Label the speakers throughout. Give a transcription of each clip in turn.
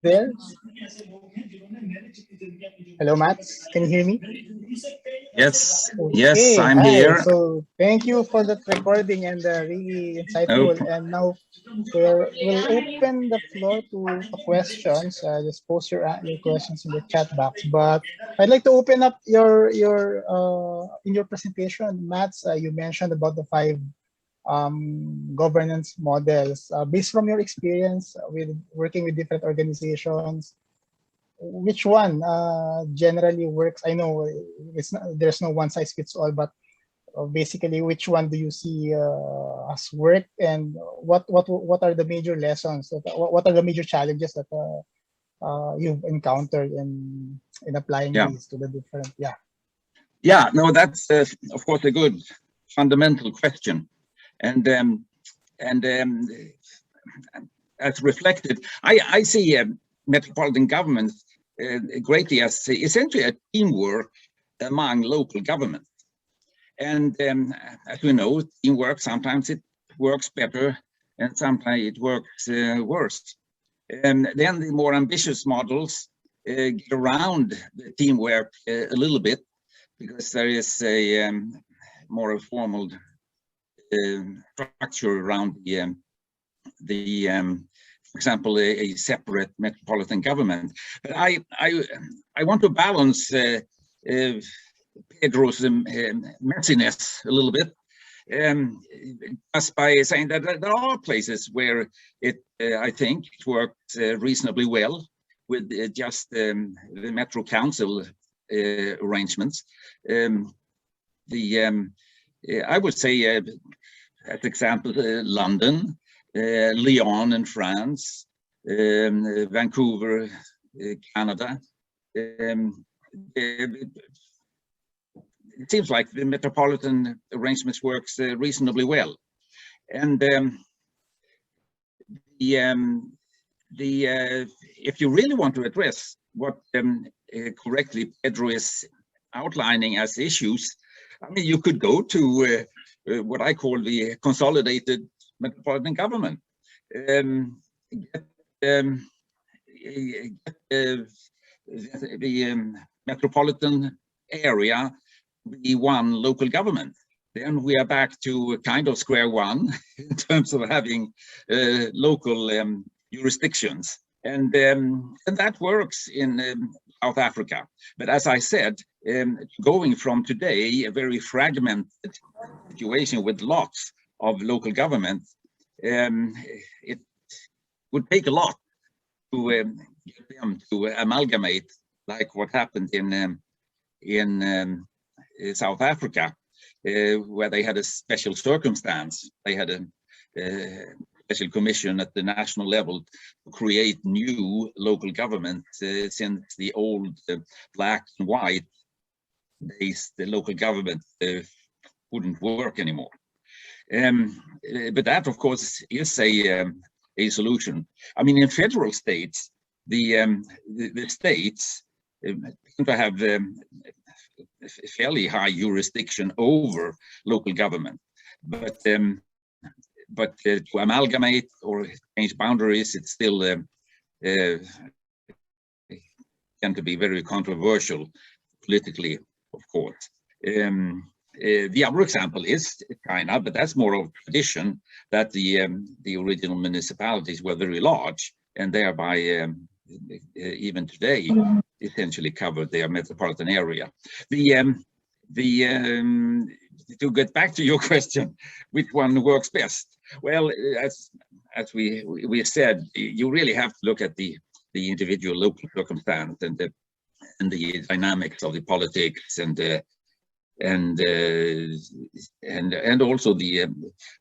Speaker 1: there? Hello, Mats. Can you hear me?
Speaker 2: Yes,
Speaker 1: Okay,
Speaker 2: I'm
Speaker 1: hi.
Speaker 2: here.
Speaker 1: So thank you for that recording and really insightful.
Speaker 2: Nope.
Speaker 1: And now we'll open the floor to questions. Just post your questions in the chat box. But I'd like to open up your in your presentation, Mats. You mentioned about the five governance models. Based from your experience with working with different organizations, which one generally works? I know there's no one size fits all, but basically, which one do you see has worked, and what are the major lessons? What are the major challenges that you've encountered in applying these to the different?
Speaker 2: Yeah. No, that's of course a good fundamental question, and as reflected, I see metropolitan governments greatly as essentially a teamwork among local governments. And as we know, teamwork, sometimes it works better and sometimes it works worse. And then the more ambitious models get around the teamwork a little bit, because there is a more formal structure around for example, a separate metropolitan government. But I want to balance Pedro's messiness a little bit, just by saying that there are places where I think it works reasonably well with just the Metro Council arrangements. I would say, as example, London, Lyon in France, Vancouver, Canada. It seems like the metropolitan arrangements works reasonably well, and if you really want to address what correctly Pedro is outlining as issues, I mean, you could go to what I call the consolidated metropolitan government. The metropolitan area be one local government. Then we are back to kind of square one in terms of having local jurisdictions, and that works in South Africa. But as I said, going from today a very fragmented situation with lots of local government, it would take a lot to get them to amalgamate, like what happened in South Africa, where they had a special circumstance. They had a special commission at the national level to create new local government, since the old black and white based local government wouldn't work anymore. But that, of course, is a solution. I mean, in federal states, the states tend to have fairly high jurisdiction over local government, but to amalgamate or change boundaries, it's still tend to be very controversial politically, of course. The other example is China, but that's more of tradition, that the original municipalities were very large, and thereby even today essentially covered their metropolitan area. To get back to your question, which one works best? Well, as we said, you really have to look at the individual local circumstance and the dynamics of the politics and also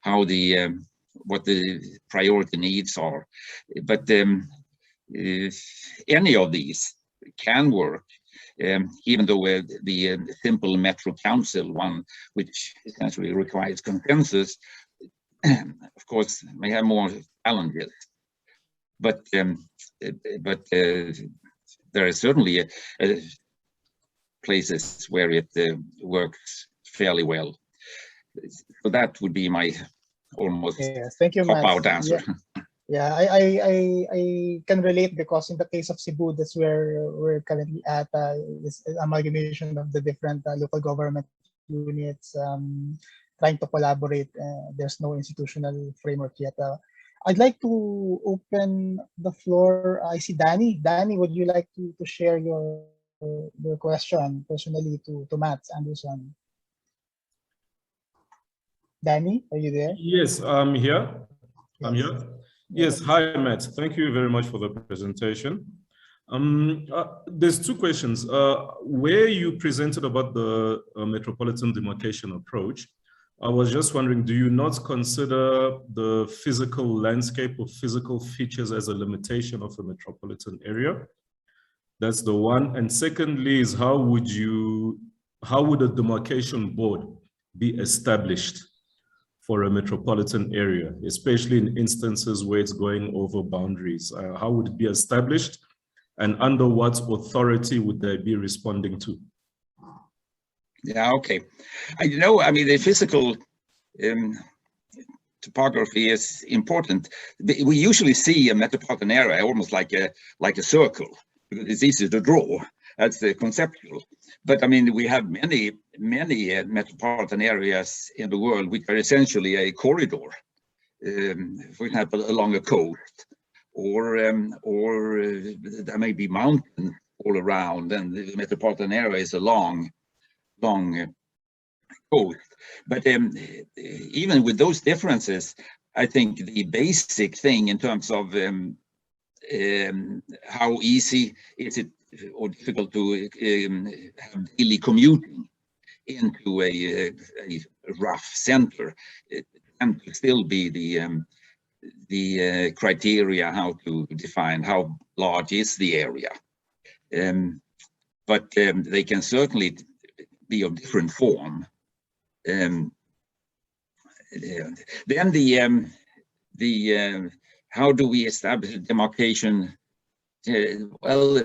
Speaker 2: how what the priority needs are. But any of these can work, even though the simple Metro Council one, which essentially requires consensus, of course, may have more challenges. But there is certainly places where it works fairly well. So that would be my almost
Speaker 1: Thank you,
Speaker 2: cop-out answer.
Speaker 1: Yeah, I can relate because in the case of Cebu, that's where we're currently at. Is an amalgamation of the different local government units trying to collaborate. There's no institutional framework yet. I'd like to open the floor. I see Danny. Danny, would you like to share your question personally to Matt Anderson? Danny, are you there?
Speaker 3: Yes, I'm here. I'm
Speaker 1: Yes.
Speaker 3: here. Yes, hi, Matt. Thank you very much for the presentation. There's two questions. Where you presented about the metropolitan demarcation approach, I was just wondering, do you not consider the physical landscape or physical features as a limitation of a metropolitan area? That's the one. And secondly is how would a demarcation board be established for a metropolitan area, especially in instances where it's going over boundaries? How would it be established, and under what authority would they be responding to?
Speaker 2: Yeah, okay. I mean, the physical topography is important. We usually see a metropolitan area almost like a circle, because it's easy to draw. That's the conceptual. But I mean, we have many metropolitan areas in the world which are essentially a corridor. For example, along a coast, or there may be mountains all around, and the metropolitan area is a long coast. But even with those differences, I think the basic thing in terms of how easy is it or difficult to have daily commuting into a rough center, it can still be the criteria how to define how large is the area. But they can certainly be of different form. Then the how do we establish a demarcation? Well,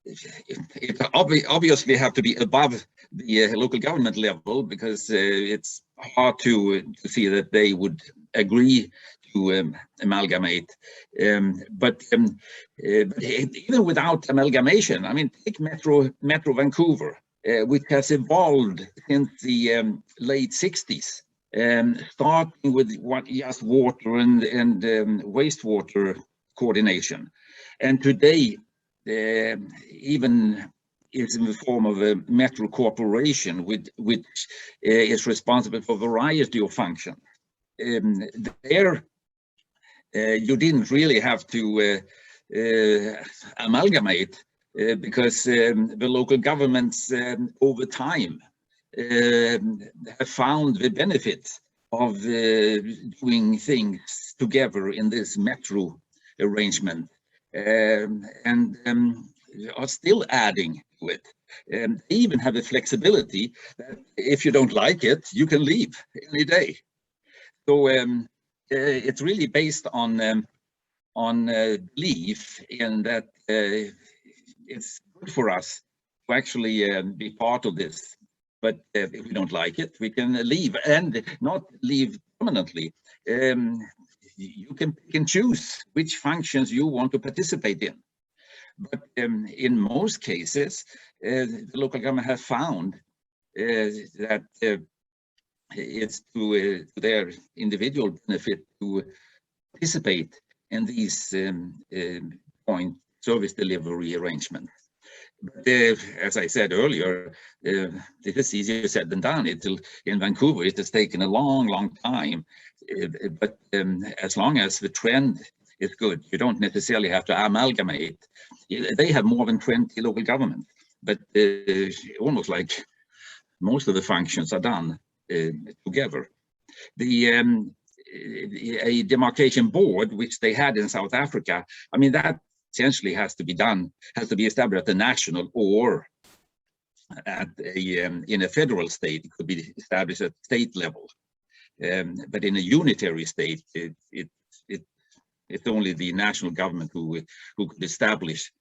Speaker 2: it obviously have to be above the local government level, because it's hard to see that they would agree to amalgamate. But even without amalgamation, I mean, take Metro Vancouver, which has evolved since the late 60s, starting with just water and wastewater coordination. And today, even is in the form of a metro corporation, which is responsible for a variety of functions. There, you didn't really have to amalgamate, because the local governments over time have found the benefits of doing things together in this metro arrangement, and are still adding to it. They even have a flexibility that if you don't like it, you can leave any day. So it's really based on belief in that it's good for us to actually be part of this. But if we don't like it, we can leave, and not leave permanently. You can choose which functions you want to participate in. But in most cases, the local government has found that it's to their individual benefit to participate in these joint service delivery arrangements. But as I said earlier, it is easier said than done. In Vancouver, it has taken a long time. But as long as the trend is good, you don't necessarily have to amalgamate. They have more than 20 local governments, but almost like most of the functions are done together. A demarcation board, which they had in South Africa, I mean, that essentially has to be established at the national or at in a federal state. It could be established at state level. But in a unitary state, it's only the national government who could establish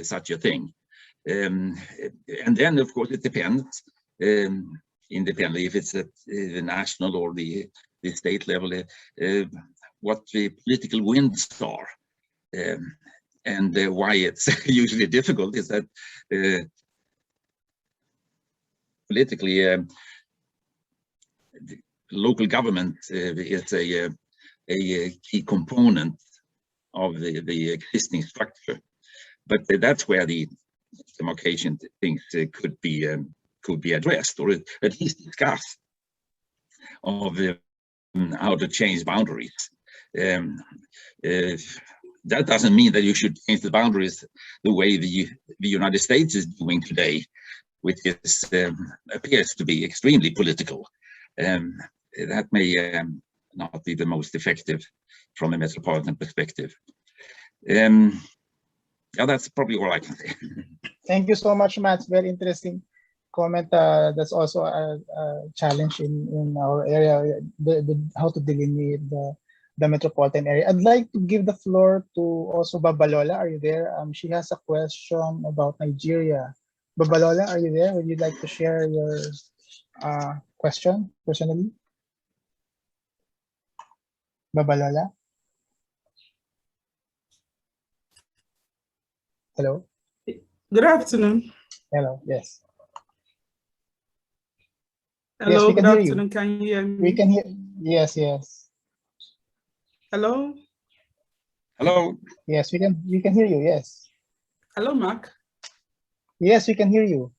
Speaker 2: such a thing. And then, of course, it depends independently if it's at the national or the state level. what the political winds are. And why it's usually difficult is that politically, the local government is a key component of the existing structure. But that's where the demarcation things could be addressed, or at least discussed, of how to change boundaries. That doesn't mean that you should change the boundaries the way the United States is doing today, which is appears to be extremely political. That may not be the most effective from a metropolitan perspective. Yeah, that's probably all I can say.
Speaker 1: Thank you so much, Matt. Very interesting comment. That's also a challenge in our area, how to delineate the metropolitan area. I'd like to give the floor to also Babalola. Are you there? She has a question about Nigeria. Babalola, are you there? Would you like to share your question personally? Babalola? Hello?
Speaker 4: Good afternoon.
Speaker 1: Hello, yes.
Speaker 4: Hello,
Speaker 1: yes,
Speaker 4: good afternoon. Can you hear me?
Speaker 1: We can hear. Yes, yes.
Speaker 4: Hello?
Speaker 2: Hello?
Speaker 1: Yes, we can hear you, yes.
Speaker 4: Hello, Mark.
Speaker 1: Yes, we can hear you.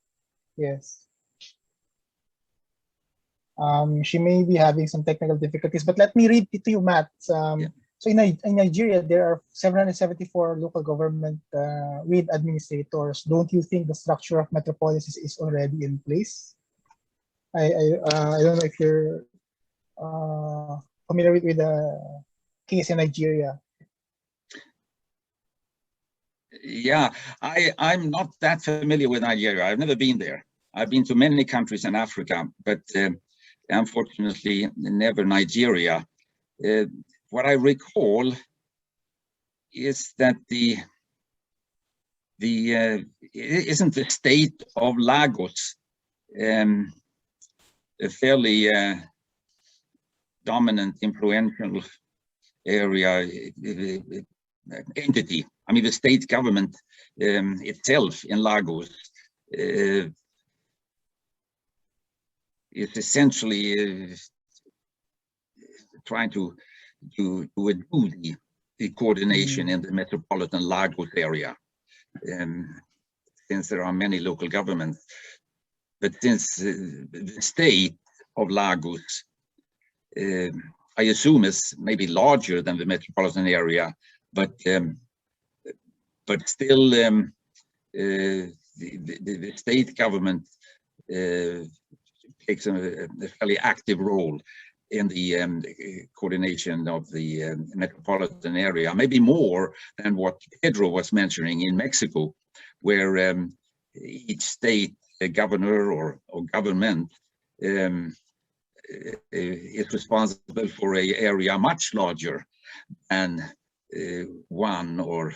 Speaker 1: Yes. She may be having some technical difficulties, but let me read it to you, Matt.
Speaker 2: Yeah.
Speaker 1: So in Nigeria, there are 774 local government with administrators. Don't you think the structure of metropolises is already in place? I don't know if you're familiar with the case in Nigeria.
Speaker 2: Yeah, I'm not that familiar with Nigeria. I've never been there. I've been to many countries in Africa, but unfortunately never Nigeria. What I recall is that isn't the state of Lagos a fairly dominant, influential area entity. I mean, the state government itself in Lagos is essentially trying to do the coordination in the metropolitan Lagos area, since there are many local governments. But since the state of Lagos, I assume, is maybe larger than the metropolitan area, but still the state government takes a fairly active role in the coordination of the metropolitan area, maybe more than what Pedro was mentioning in Mexico, where each state governor or government is responsible for an area much larger than one or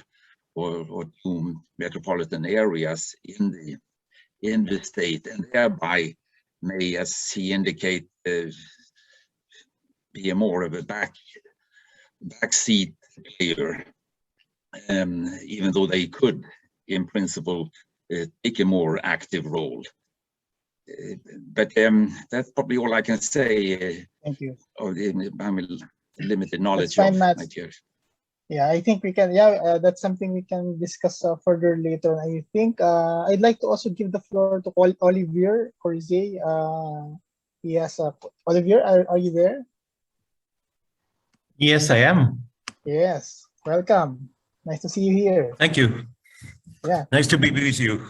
Speaker 2: two metropolitan areas in the state, and thereby may, as he indicated, be a more of a backseat player, even though they could, in principle, take a more active role. But that's probably all I can say.
Speaker 1: Thank you.
Speaker 2: I'm limited knowledge
Speaker 1: That's fine,
Speaker 2: of
Speaker 1: Matt.
Speaker 2: Nigeria.
Speaker 1: Yeah, I think we can. Yeah, that's something we can discuss further later. I think I'd like to also give the floor to Olivier Corrier. Yes, Olivier, are you there?
Speaker 5: Yes, I am.
Speaker 1: Yes, welcome. Nice to see you here.
Speaker 5: Thank you.
Speaker 1: Yeah.
Speaker 5: Nice to be with you.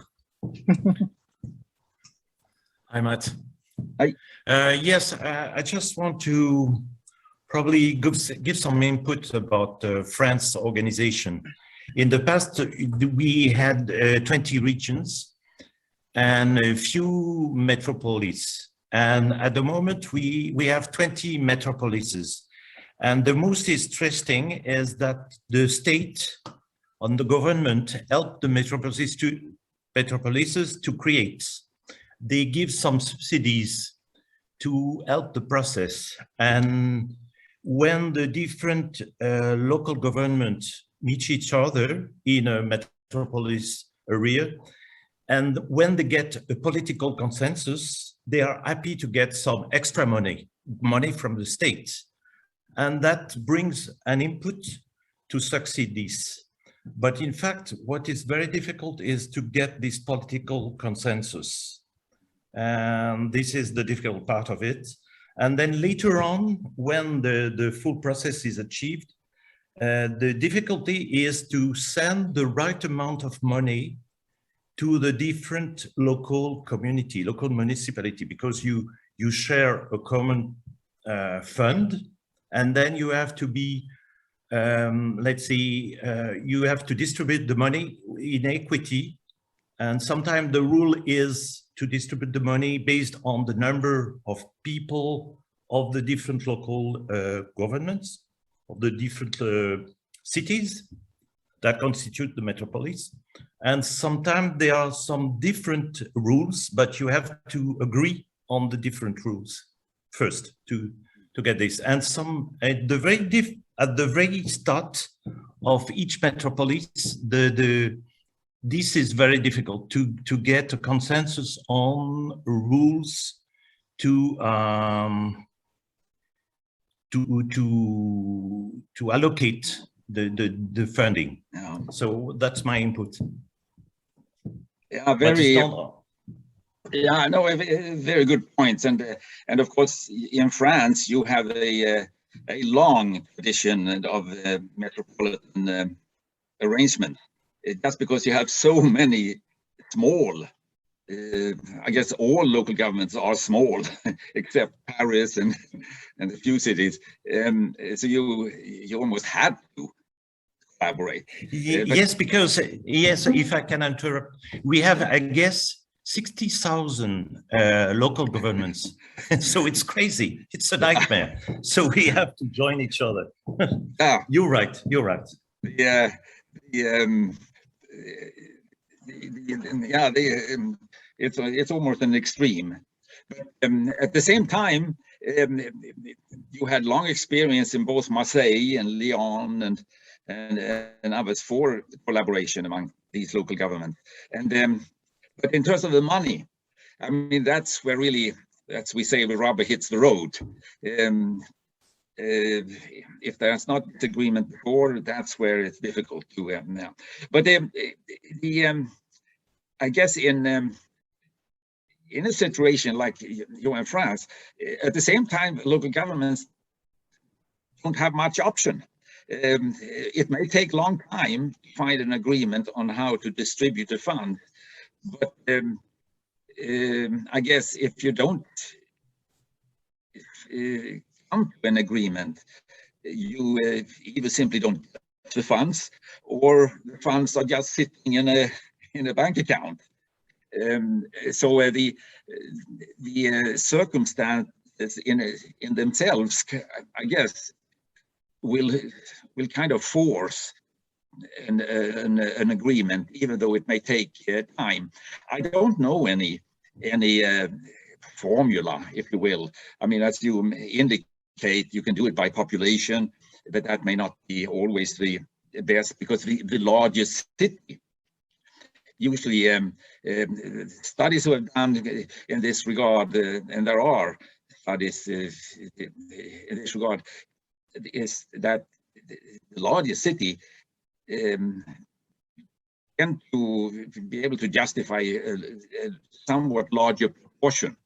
Speaker 5: Hi, Matt.
Speaker 2: Hi.
Speaker 5: Yes, I just want to probably give some input about France organization. In the past, we had 20 regions and a few metropolis. And at the moment, we have 20 metropolises. And the most interesting is that the state and the government help the metropolises to create. They give some subsidies to help the process. And when the different local governments meet each other in a metropolis area, and when they get a political consensus, they are happy to get some extra money from the state. And that brings an input to succeed this. But in fact, what is very difficult is to get this political consensus. And this is the difficult part of it. And then later on, when the full process is achieved, the difficulty is to send the right amount of money to the different local community, local municipality, because you share a common fund, and then you have to be, let's say, you have to distribute the money in equity. And sometimes the rule is to distribute the money based on the number of people of the different local governments, of the different cities that constitute the metropolis. And sometimes there are some different rules, but you have to agree on the different rules first to get this. And some at the very start of each metropolis, this is very difficult to get a consensus on rules to allocate the funding.
Speaker 2: Yeah.
Speaker 5: So that's my input.
Speaker 2: Yeah, yeah, no, very good points, and of course in France you have a long tradition of metropolitan arrangement. Just because you have so many small, I guess all local governments are small except Paris and a few cities, so you almost have to collaborate.
Speaker 5: Yes, because yes, if I can interrupt, we have, I guess, 60,000 local governments. So it's crazy. It's a nightmare. So we have to join each other.
Speaker 2: Yeah,
Speaker 5: you're right. You're right.
Speaker 2: Yeah, it's almost an extreme. But at the same time, you had long experience in both Marseille and Lyon and others for collaboration among these local governments. And but in terms of the money, I mean, that's where really, as we say, the rubber hits the road. If there's not agreement before, that's where it's difficult to now. But I guess in a situation like you in France, at the same time, local governments don't have much option. It may take a long time to find an agreement on how to distribute the fund, but I guess if you don't come to an agreement, you either simply don't get the funds, or the funds are just sitting in a bank account. So the circumstances in themselves, I guess, will kind of force an agreement, even though it may take time. I don't know any formula, if you will. I mean, as you indicate, you can do it by population, but that may not be always the best, because the largest city, usually studies who have done in this regard, and there are studies in this regard, is that the largest city tend to be able to justify a somewhat larger proportion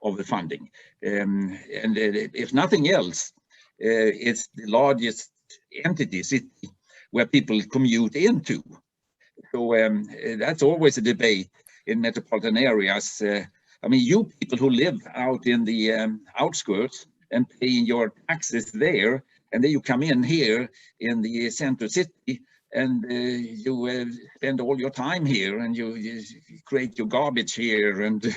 Speaker 2: of the funding. And if nothing else, it's the largest entity, city, where people commute into. So that's always a debate in metropolitan areas. I mean, you people who live out in the outskirts and paying your taxes there, and then you come in here in the center city, and you spend all your time here, and you create your garbage here and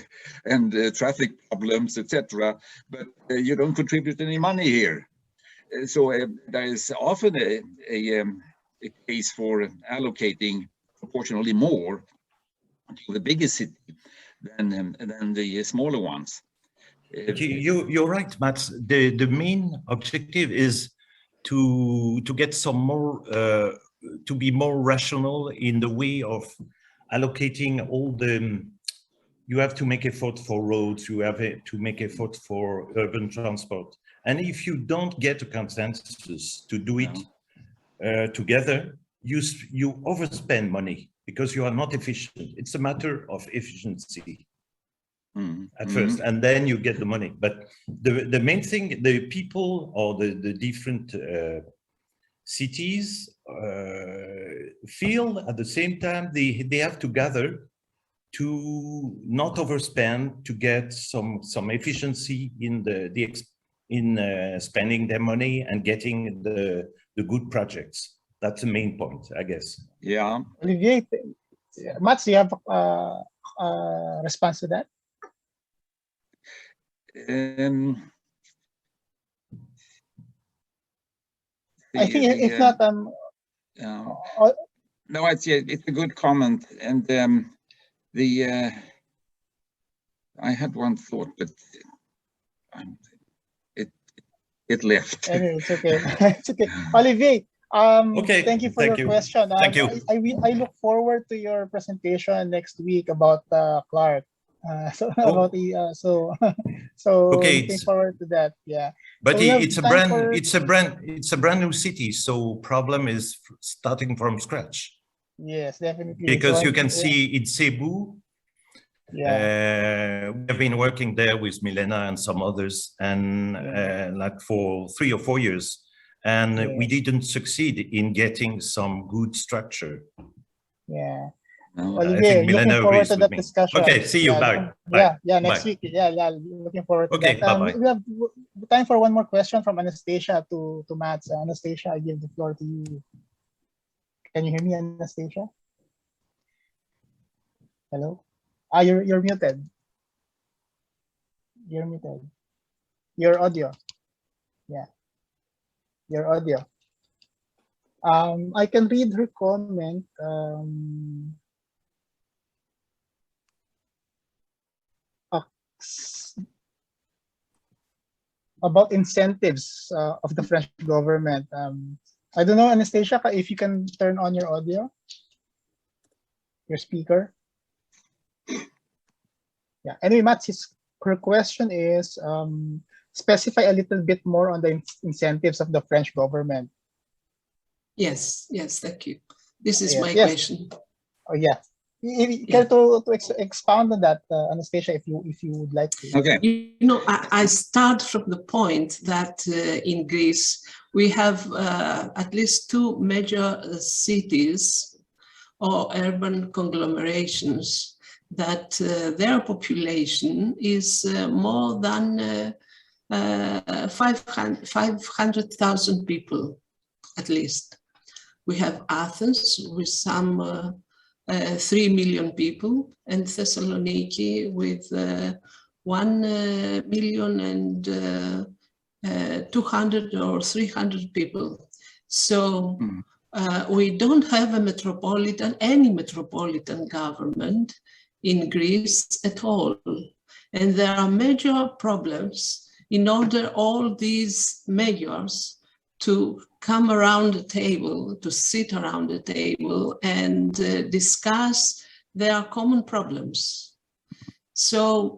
Speaker 2: traffic problems, etc. But you don't contribute any money here. So there is often a case for allocating proportionally more to the biggest city than the smaller ones.
Speaker 5: You're right, Mats. The main objective is to get some more, to be more rational in the way of allocating all the. You have to make effort for roads. You have to make effort for urban transport. And if you don't get a consensus to do it together, you overspend money because you are not efficient. It's a matter of efficiency at first, and then you get the money. But the main thing, the people or the different cities feel at the same time they have to gather to not overspend, to get some efficiency in spending their money and getting the good projects. That's the main point, I guess.
Speaker 2: Yeah.
Speaker 1: Olivier, Mats, do you have a response to that? I think if not,
Speaker 2: no, it's a good comment, and I had one thought, but it left.
Speaker 1: Anyway, it's okay. It's okay. Olivier,
Speaker 5: okay.
Speaker 1: Thank you for your question.
Speaker 5: Thank you.
Speaker 1: I look forward to your presentation next week about Clark. So
Speaker 5: okay,
Speaker 1: looking forward to that. Yeah.
Speaker 5: But
Speaker 1: so
Speaker 5: it's a brand new city. So problem is starting from scratch.
Speaker 1: Yes, definitely.
Speaker 5: Because you can see in Cebu.
Speaker 1: Yeah.
Speaker 5: We have been working there with Milena and some others, and like for 3 or 4 years, and we didn't succeed in getting some good structure.
Speaker 1: Yeah.
Speaker 5: Olivier,
Speaker 1: looking forward to that discussion.
Speaker 5: Okay, see you. Bye.
Speaker 1: Next week. Yeah, looking forward to that.
Speaker 5: Bye-bye.
Speaker 1: We have time for one more question from Anastasia to Mats. Anastasia, I give the floor to you. Can you hear me, Anastasia? Hello? You're muted. You're muted. Your audio. Yeah. Your audio. I can read her comment. About incentives of the French government. I don't know, Anastasia, if you can turn on your audio, your speaker. Yeah. Anyway, Mats, her question is specify a little bit more on the incentives of the French government.
Speaker 6: Yes, thank you. This is my question.
Speaker 1: Oh yeah. Care to expound on that, Anastasia, if you would like to.
Speaker 2: Okay.
Speaker 6: You know, I start from the point that in Greece we have at least 2 major cities or urban conglomerations that their population is more than 500,000 people, at least. We have Athens with some 3 million people, and Thessaloniki with 1,200,000 or 300 people. So we don't have any metropolitan government in Greece at all. And there are major problems in order all these mayors to come around the table, to sit around the table and discuss their common problems. So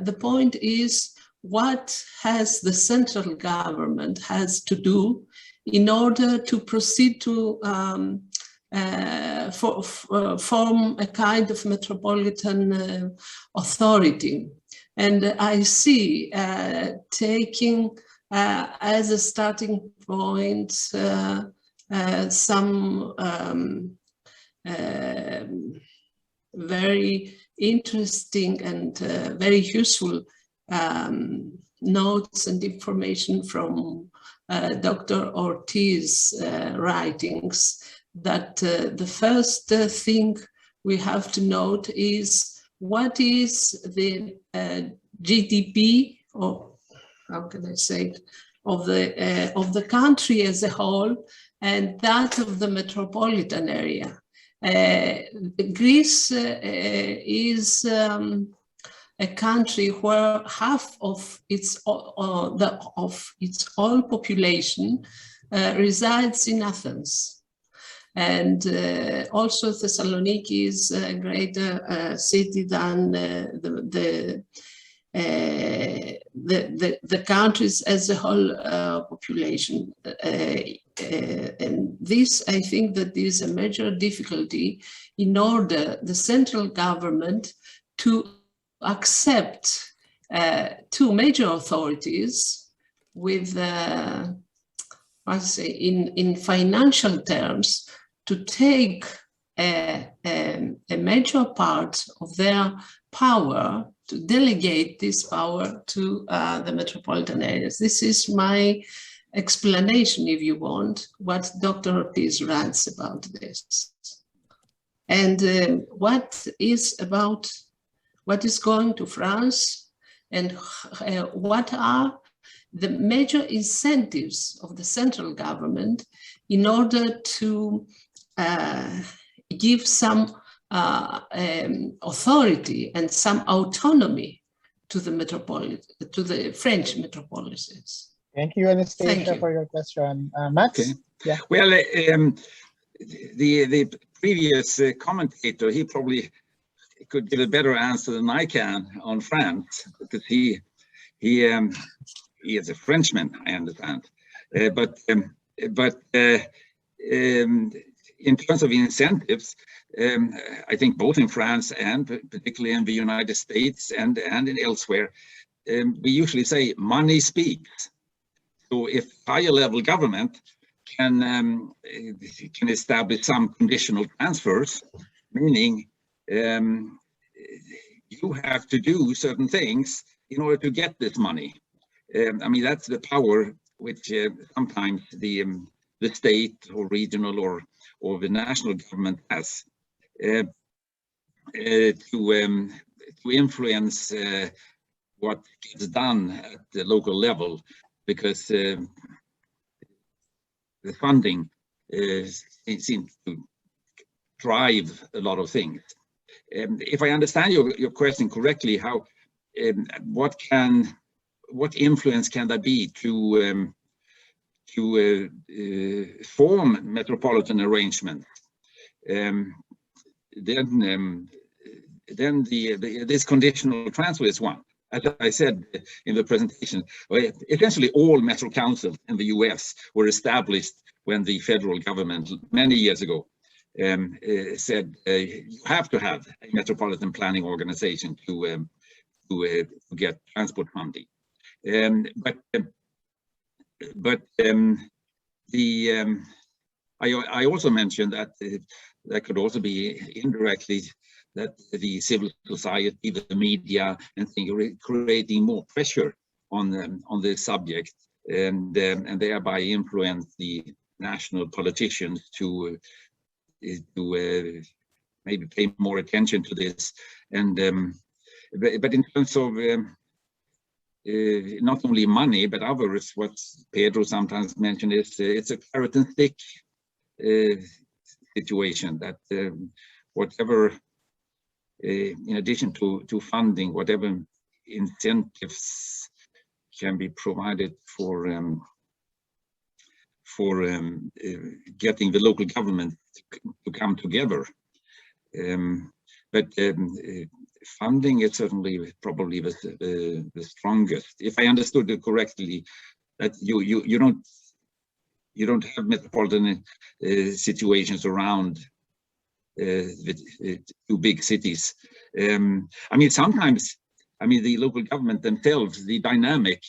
Speaker 6: the point is, what has the central government has to do in order to proceed to form a kind of metropolitan authority? And I see taking as a starting point some very interesting and very useful notes and information from Dr. Ortiz's writings, that the first thing we have to note is what is the GDP, or how can I say it, of the country as a whole, and that of the metropolitan area. Greece is a country where half of its whole population resides in Athens. And also Thessaloniki is a greater city than the countries as a whole population. And this, I think that is a major difficulty in order the central government to accept two major authorities with, in financial terms, to take a major part of their power, to delegate this power to the metropolitan areas. This is my explanation, if you want, what Dr. Ortiz writes about this. And what is going to France, and what are the major incentives of the central government in order to give some authority and some autonomy to the French metropolises.
Speaker 1: Thank you, Anastasia,
Speaker 6: Thank you.
Speaker 1: for your question. Max?
Speaker 2: Okay.
Speaker 1: Yeah.
Speaker 2: Well, the previous commentator, he probably could give a better answer than I can on France, because he is a Frenchman, I understand. But in terms of incentives, I think both in France and particularly in the United States and in elsewhere, we usually say money speaks. So if higher level government can establish some conditional transfers, meaning you have to do certain things in order to get this money. I mean, that's the power which sometimes the state or regional or the national government has to influence what gets done at the local level, because the funding seems to drive a lot of things. If I understand your question correctly, how what influence can there be to form metropolitan arrangement? Then this conditional transfer is one. As I said in the presentation, essentially all metro councils in the US were established when the federal government many years ago said you have to have a metropolitan planning organization to get transport funding. I also mentioned that there could also be indirectly that the civil society, the media, and things creating more pressure on this subject, and thereby influence the national politicians to maybe pay more attention to this. And but in terms of not only money but others, what Pedro sometimes mentioned is it's a carrot and stick situation, that whatever in addition to funding, whatever incentives can be provided for getting the local government to come together. But funding is certainly probably the strongest. If I understood it correctly, that you don't have metropolitan situations around the two big cities. I mean, sometimes, I mean, the local government themselves, the dynamic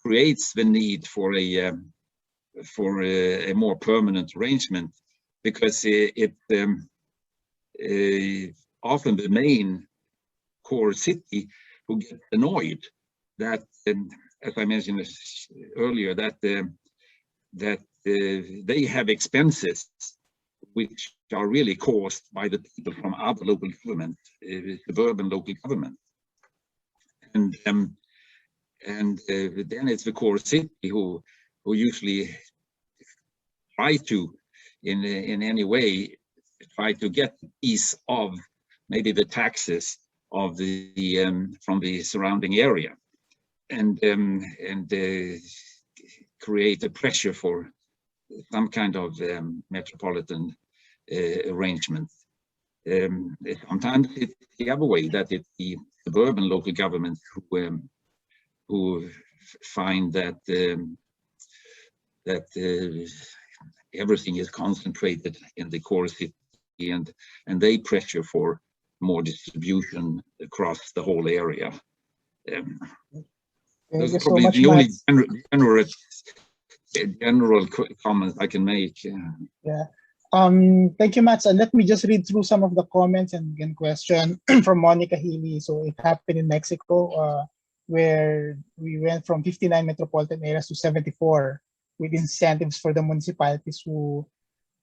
Speaker 2: creates the need for a more permanent arrangement, because often the main core city who gets annoyed that, as I mentioned earlier, that they have expenses which are really caused by the people from other local government, suburban local government, and then it's the core city who usually try to, in any way, try to get a piece of maybe the taxes of from the surrounding area, and create a pressure for some kind of metropolitan arrangement. Sometimes it's the other way, that it's the suburban local governments who find that everything is concentrated in the core city, and they pressure for more distribution across the whole area. Those are probably the only general comments I can make.
Speaker 1: Yeah. Thank you, Mats. And let me just read through some of the comments and question from Monica Healy. So it happened in Mexico, where we went from 59 metropolitan areas to 74, with incentives for the municipalities who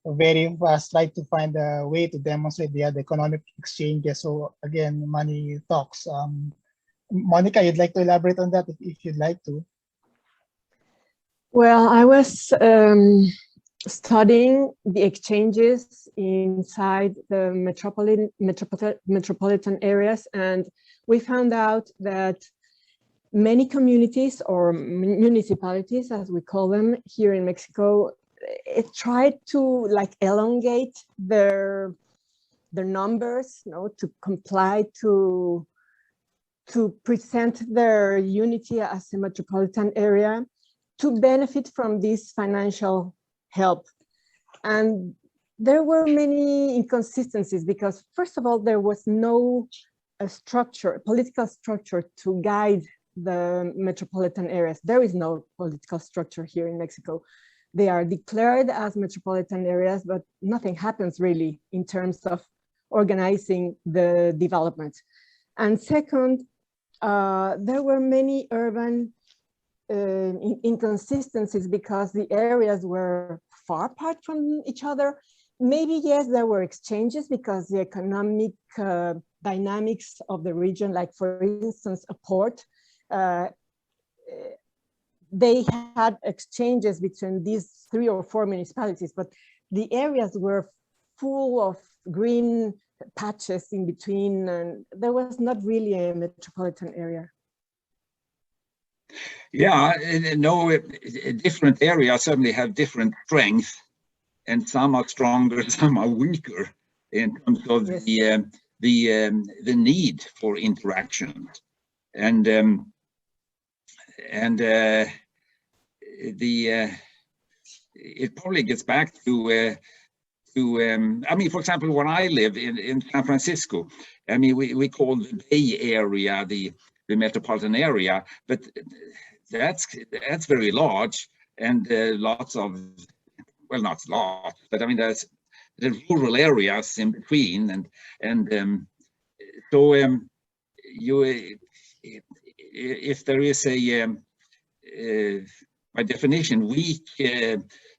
Speaker 1: very fast tried to find a way to demonstrate the economic exchanges. So again, money talks. Monica, you'd like to elaborate on that if you'd like to?
Speaker 7: Well, I was studying the exchanges inside the metropolitan areas, and we found out that many communities or municipalities, as we call them here in Mexico, it tried to like elongate their numbers, you know, to comply to present their unity as a metropolitan area, to benefit from this financial help. And there were many inconsistencies because, first of all, there was no political structure to guide the metropolitan areas. There is no political structure here in Mexico. They are declared as metropolitan areas, but nothing happens really in terms of organizing the development. And second, there were many urban inconsistencies because the areas were far apart from each other. Maybe, yes, there were exchanges because the economic dynamics of the region, like for instance, a port, they had exchanges between these 3 or 4 municipalities, but the areas were full of green patches in between, and there was not really a metropolitan area.
Speaker 2: Yeah, no, different areas certainly have different strengths, and some are stronger, some are weaker in terms of yes, the need for interaction, and it probably gets back to I mean, for example, when I live in San Francisco, I mean, we call the Bay Area the metropolitan area, but that's very large, and lots of, well, not lots, but I mean, there's the rural areas in between, and so if there is a by definition weak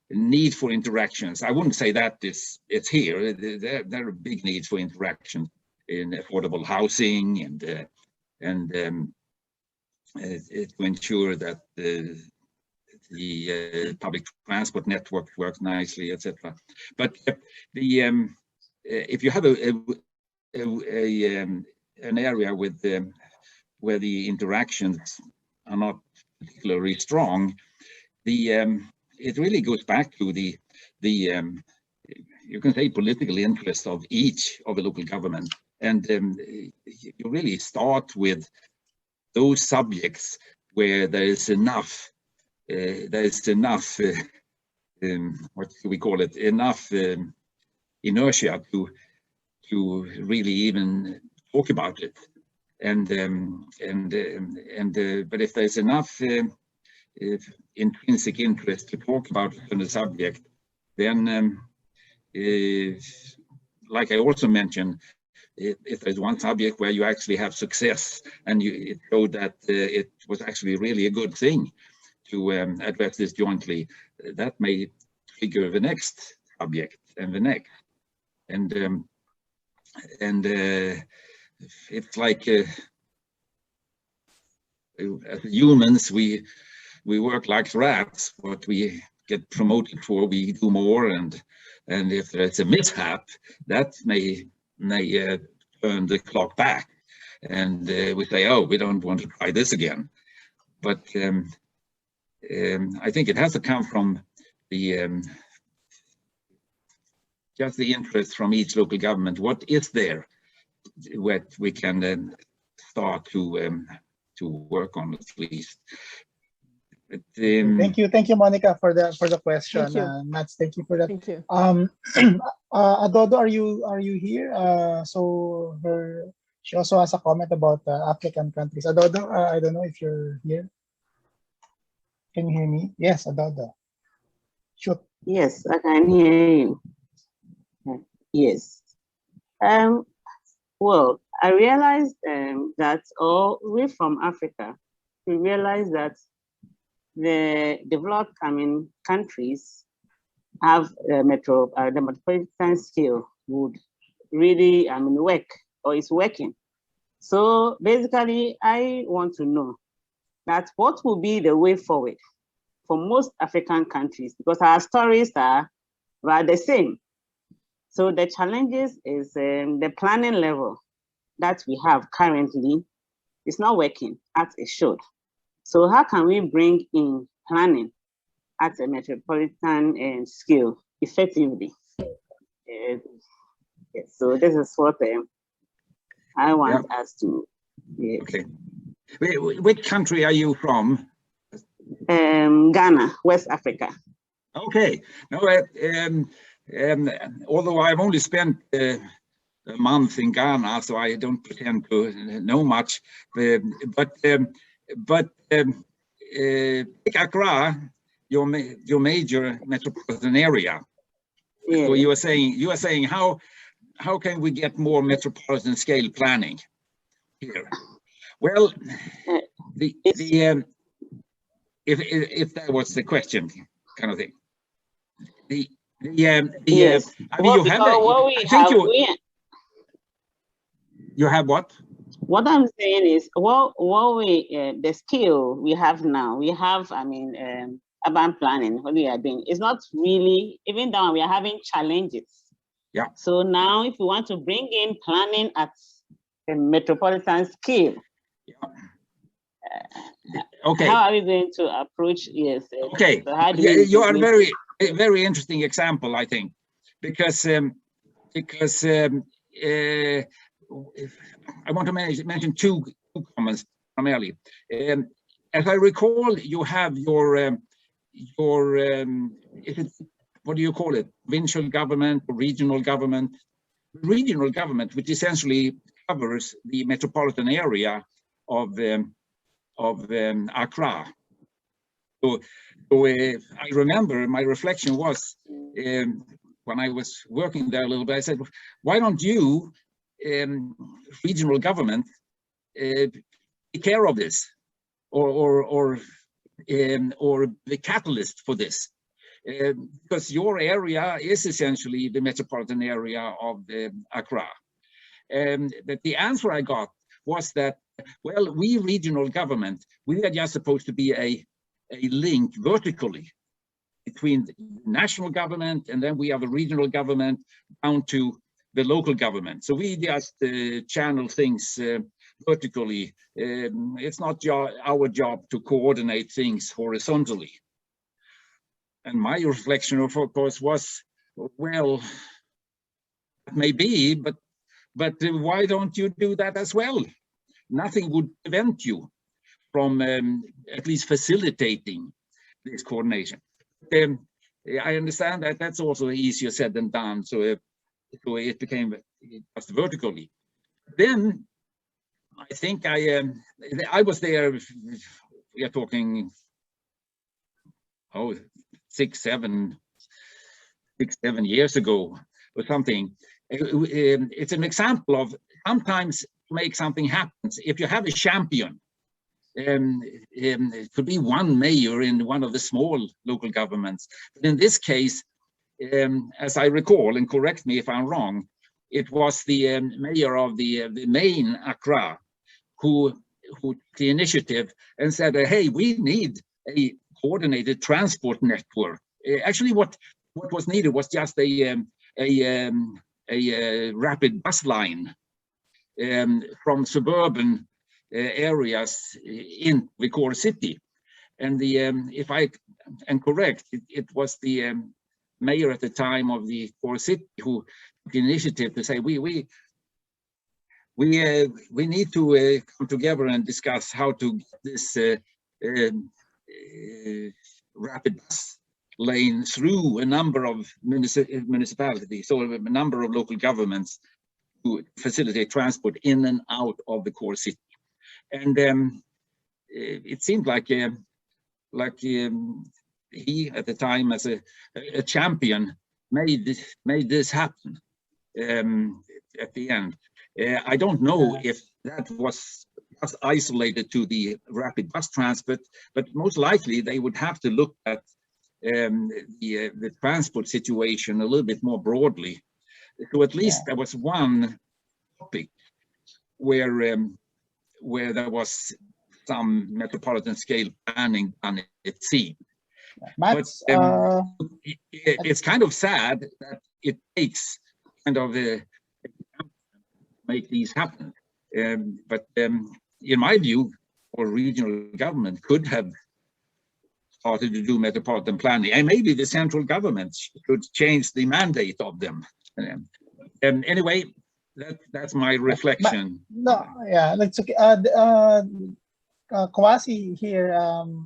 Speaker 2: need for interactions, I wouldn't say that it's here. There are big needs for interaction in affordable housing and to ensure that the public transport network works nicely, etc. But if you have an area with where the interactions are not particularly strong, it really goes back to the you can say political interest of each of the local government, and you really start with those subjects where there is enough what do we call it, enough inertia to really even talk about it, and but if there's enough intrinsic interest to talk about the subject, then like I also mentioned, if there's one subject where you actually have success and it showed that it was actually really a good thing to address this jointly, that may trigger the next subject and the next, and it's like as humans we work like rats. What we get promoted for, we do more, and if there's a mishap, that may turn the clock back. and we say, oh, we don't want to try this again. But I think it has to come from the just the interest from each local government. What is there what we can start to work on at least? But,
Speaker 1: thank you, Monica, for the question.
Speaker 7: Thank you.
Speaker 1: Mats, thank you for that.
Speaker 7: Thank you.
Speaker 1: Adodo, are you here? So she also has a comment about applicant countries. Adodo, I don't know if you're here. Can you hear me? Yes, Adodo. Shoot.
Speaker 8: Yes, I can hear you. Yes. Well, I realized that we from Africa, we realize that the developed countries have the metropolitan scale would really work, or is working. So basically, I want to know that what will be the way forward for most African countries, because our stories are the same. So the challenges is the planning level that we have currently is not working as it should. So how can we bring in planning at a metropolitan scale effectively? Yes, so this is what I want us to. Yes.
Speaker 2: Okay. Which country are you from?
Speaker 8: Ghana, West Africa.
Speaker 2: Okay. No, although I've only spent a month in Ghana, so I don't pretend to know much. But Accra, your major metropolitan area.
Speaker 8: Yeah.
Speaker 2: So you are saying how can we get more metropolitan scale planning here? Well, if that was the question, kind of thing.
Speaker 8: Yes.
Speaker 2: I mean, you have what?
Speaker 8: What I'm saying is, the skill we have now, we have, urban planning, what we are doing, it's not really, even though we are having challenges.
Speaker 2: Yeah.
Speaker 8: So now if we want to bring in planning at a metropolitan scale,
Speaker 2: okay.
Speaker 8: How are we going to approach? Yes.
Speaker 2: Okay.
Speaker 8: So how do
Speaker 2: you are a very interesting example, I think, because I want to mention two comments primarily. As I recall, you have your what do you call it? Provincial government or regional government? Regional government, which essentially covers the metropolitan area of Accra. So I remember my reflection was when I was working there a little bit, I said, why don't you, regional government, take care of this or the catalyst for this? Because your area is essentially the metropolitan area of Accra. But the answer I got was that, well, we regional government, we are just supposed to be a link vertically between the national government, and then we have the regional government down to the local government. So we just channel things vertically. It's not our job to coordinate things horizontally. And my reflection, of course, was, well, maybe, but why don't you do that as well? Nothing would prevent you from at least facilitating this coordination. I understand that that's also easier said than done, so it became just vertically. Then I think I was there, we are talking, 6-7 years ago or something. It's an example of sometimes to make something happen. If you have a champion, it could be one mayor in one of the small local governments. But in this case, as I recall, and correct me if I'm wrong, it was the mayor of the main Accra who took the initiative and said, hey, we need a coordinated transport network. Actually, what was needed was just a rapid bus line. from suburban areas in the core city. And the if I am correct, it was the mayor at the time of the core city who took the initiative to say we need to come together and discuss how to get this rapid bus lane through a number of municipalities or a number of local governments to facilitate transport in and out of the core city. And it seemed like he at the time, as a champion, made this happen at the end. I don't know if that was just isolated to the rapid bus transport, but most likely they would have to look at the transport situation a little bit more broadly. So at least there was one topic where there was some metropolitan scale planning done, it seemed. But it's kind of sad that it takes kind of make these happen. But in my view, or regional government could have started to do metropolitan planning, and maybe the central government should change the mandate of them. Anyway, that's my reflection.
Speaker 1: No, yeah, that's okay. Kwasi here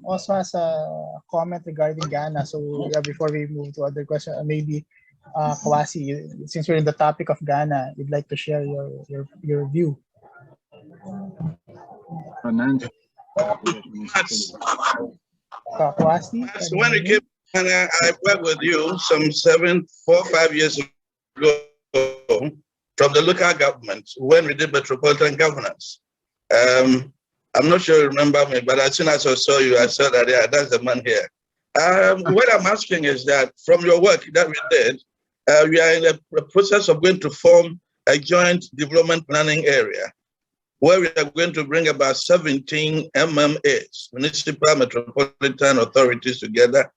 Speaker 1: also has a comment regarding Ghana. So yeah, before we move to other questions, maybe Kwasi, since we're in the topic of Ghana, you'd like to share your view. Kwasi,
Speaker 9: so when it came to Ghana, I worked with you some 4 or 5 years ago from the local government when we did Metropolitan Governance. I'm not sure you remember me, but as soon as I saw you, I saw that, yeah, that's the man here. What I'm asking is that from your work that we did, we are in the process of going to form a joint development planning area where we are going to bring about 17 MMAs, municipal metropolitan authorities, together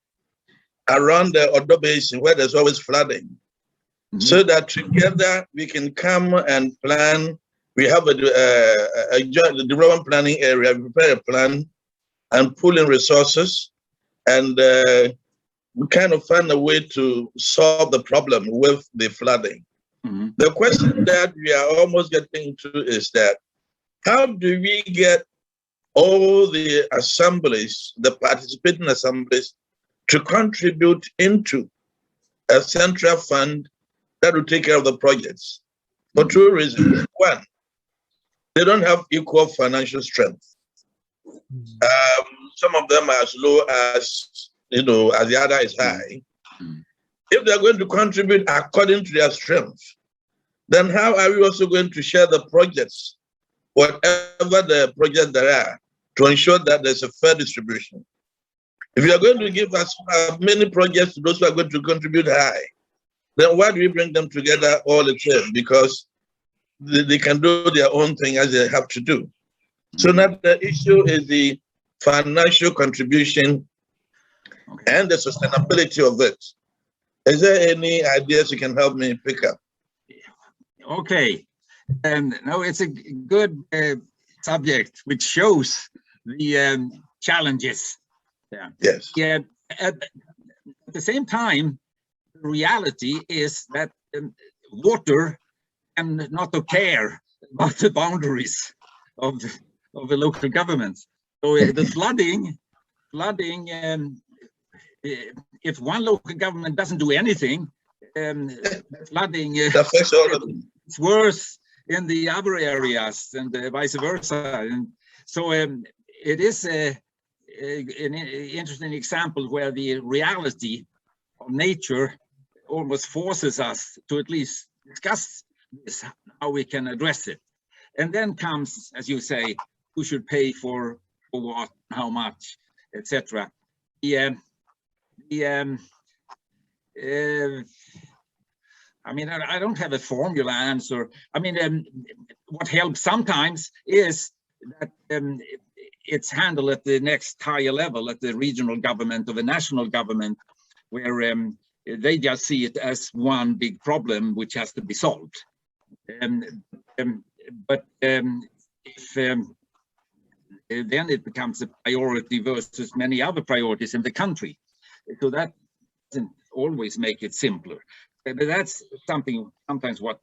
Speaker 9: around the Odo Basin where there's always flooding, so that together we can come and plan. We have a joint development planning area, we prepare a plan and pull in resources, and we kind of find a way to solve the problem with the flooding. The question that we are almost getting to is that, how do we get all the assemblies, the participating assemblies, to contribute into a central fund that will take care of the projects? For 2 reasons. One, they don't have equal financial strength. Some of them are as low as, as the other is high. If they're going to contribute according to their strength, then how are we also going to share the projects, whatever the projects there are, to ensure that there's a fair distribution? If you are going to give us many projects to those who are going to contribute high, then why do we bring them together all the time? Because they can do their own thing as they have to do. So now the issue is the financial contribution and the sustainability of it. Is there any ideas you can help me pick up?
Speaker 2: Okay. No, it's a good subject, which shows the challenges.
Speaker 9: Yes.
Speaker 2: Yeah. At the same time, the reality is that water and not to care about the boundaries of the local governments. So the flooding, if one local government doesn't do anything, flooding it's worse in the other areas, and vice versa. And so it is an interesting example where the reality of nature almost forces us to at least discuss this, how we can address it. And then comes, as you say, who should pay for what, how much, etc. I mean, I don't have a formula answer. I mean, what helps sometimes is that it's handled at the next higher level, at the regional government or the national government, where they just see it as one big problem which has to be solved. then it becomes a priority versus many other priorities in the country. So that doesn't always make it simpler. But that's something sometimes what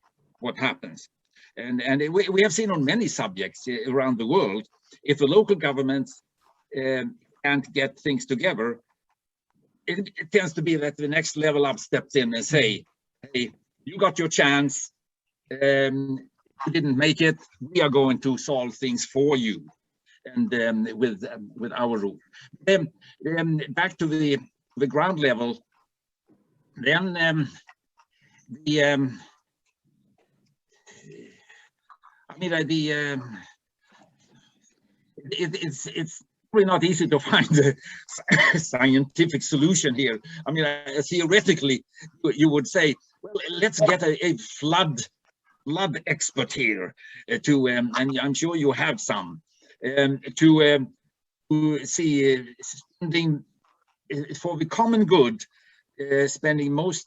Speaker 2: happens. And we have seen on many subjects around the world, if the local governments can't get things together, it tends to be that the next level up steps in and say, hey, you got your chance, you didn't make it, we are going to solve things for you. And with our rule. Back to the ground level, then it's probably not easy to find a scientific solution here. I mean, theoretically, you would say, well, let's get a flood expert here to, and I'm sure you have some. To see spending for the common good, spending most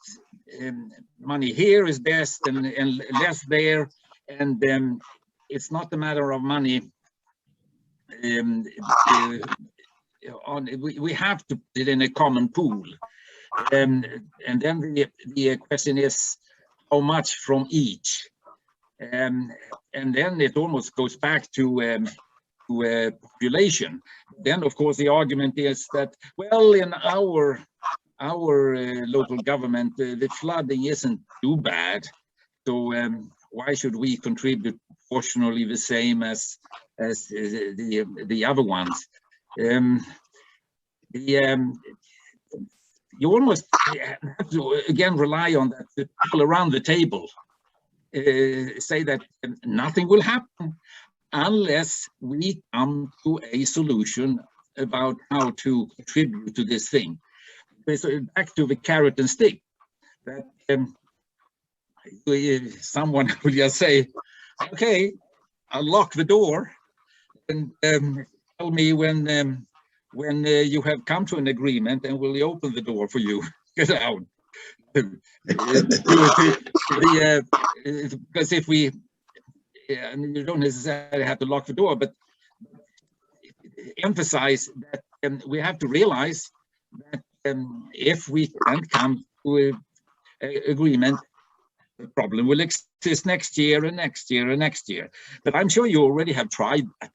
Speaker 2: money here is best and less there, and it's not a matter of money. We have to put it in a common pool, and then the question is how much from each, and then it almost goes back to population. Then of course the argument is that, well, in our local government the flooding isn't too bad, so why should we contribute proportionally the same as the other ones? You almost have to again rely on that the people around the table say that nothing will happen unless we come to a solution about how to contribute to this thing. So back to the carrot and stick, that someone will just say, okay, I'll lock the door and tell me when you have come to an agreement, and we'll open the door for you. Get out. Because if we, I mean, you don't necessarily have to lock the door, but emphasize that we have to realize that if we can't come to an agreement, the problem will exist next year and next year and next year. But I'm sure you already have tried that.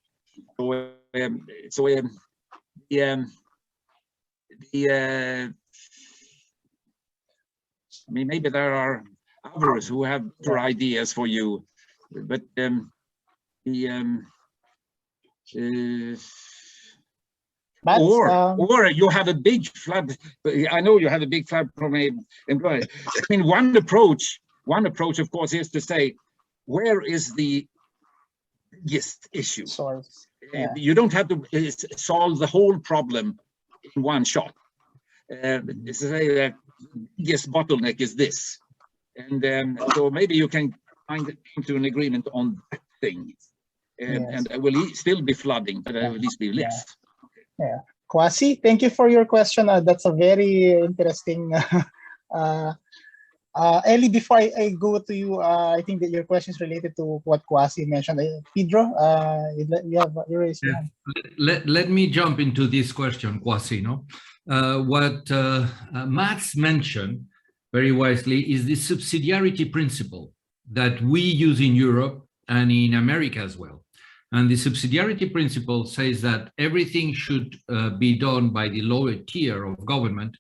Speaker 2: So, I mean, maybe there are others who have other ideas for you, but or you have a big flood. I know you have a big flood problem. I mean, one approach, of course, is to say, where is the biggest issue? You don't have to solve the whole problem in one shot. To say that the biggest bottleneck is this, and so maybe you can come to an agreement on that thing, and it will still be flooding, but at least be less.
Speaker 1: Yeah. Kwasi, thank you for your question. That's a very interesting. Ellie, before I go to you, I think that your question is related to what Kwasi mentioned. Pedro, you raised your hand.
Speaker 10: Let me jump into this question, Kwasi. What Mats mentioned very wisely is the subsidiarity principle that we use in Europe and in America as well. And the subsidiarity principle says that everything should be done by the lower tier of government,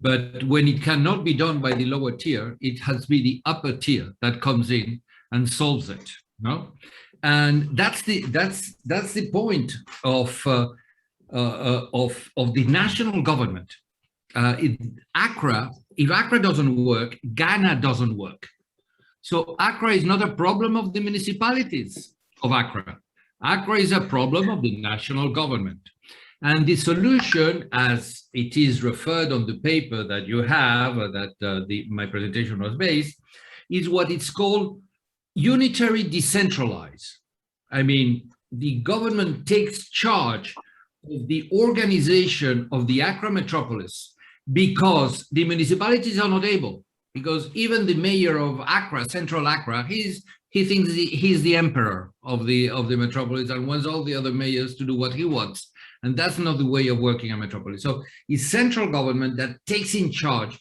Speaker 10: but when it cannot be done by the lower tier, it has to be the upper tier that comes in and solves it. No, and that's the point of the national government. If Accra doesn't work, Ghana doesn't work. So Accra is not a problem of the municipalities of Accra. Accra is a problem of the national government. And the solution, as it is referred on the paper that you have, that my presentation was based, is what it's called unitary decentralized. I mean, the government takes charge of the organization of the Accra metropolis because the municipalities are not able, because even the mayor of Accra, Central Accra, he's he thinks he's the emperor of the metropolis and wants all the other mayors to do what he wants. And that's not the way of working a metropolis. So it's central government that takes in charge